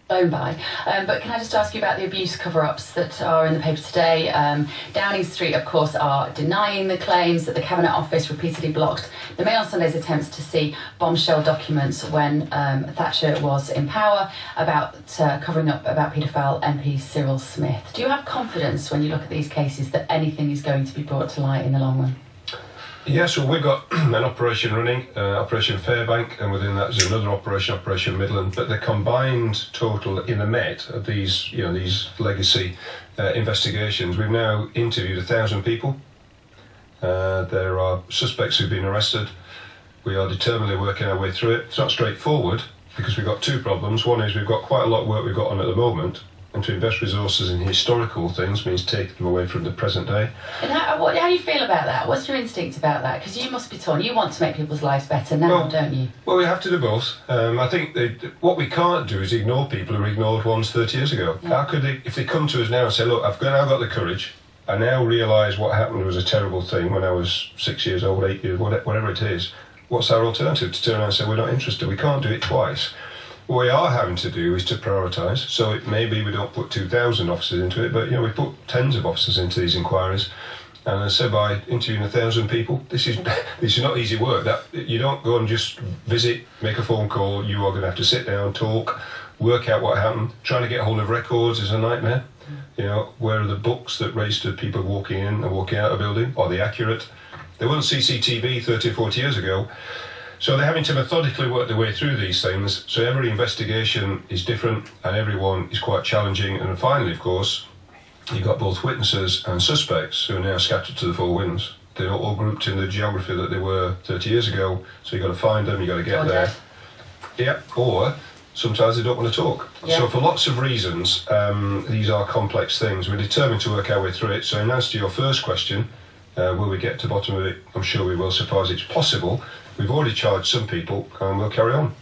owned by. But can I just ask you about the abuse cover-ups that are in the paper today? Downing Street, of course, are denying the claims that the Cabinet Office repeatedly blocked the Mail on Sunday's attempts to see bombshell documents when Thatcher was in power about covering up about paedophile MP Cyril Smith. Do you have confidence when you look at these cases that anything is going to be brought to light in the long run? Yes, well, we've got an operation running, Operation Fairbank, and within that there's another operation, Operation Midland. But the combined total in the Met of these, these legacy investigations, we've now interviewed 1,000 people. There are suspects who've been arrested. We are determinedly working our way through it. It's not straightforward because we've got two problems. One is we've got quite a lot of work we've got on at the moment. And to invest resources in historical things means taking them away from the present day. And how do you feel about that? What's your instinct about that? Because you must be torn. You want to make people's lives better now, don't you? Well, we have to do both. I think what we can't do is ignore people who were ignored once 30 years ago. Yeah. How could they, if they come to us now and say, look, I've now got the courage, I now realise what happened was a terrible thing when I was 6 years old, 8 years, whatever it is, what's our alternative? To turn around and say, we're not interested. We can't do it twice. What we are having to do is to prioritise. So it may be we don't put 2,000 officers into it, but we put tens of officers into these inquiries. And as I said, by interviewing 1,000 people, this is not easy work. That you don't go and just visit, make a phone call. You are going to have to sit down, talk, work out what happened. Trying to get hold of records is a nightmare. Where are the books that registered people walking in and walking out of a building? Are they accurate? There wasn't CCTV 30 or 40 years ago. So they're having to methodically work their way through these things. So every investigation is different and everyone is quite challenging. And then finally, of course, you've got both witnesses and suspects who are now scattered to the four winds. They're not all grouped in the geography that they were 30 years ago. So you've got to find them, you've got to get there. Dead. Yeah, or sometimes they don't want to talk. Yeah. So for lots of reasons, these are complex things. We're determined to work our way through it. So in answer to your first question, will we get to the bottom of it? I'm sure we will, so far as it's possible. We've already charged some people and we'll carry on.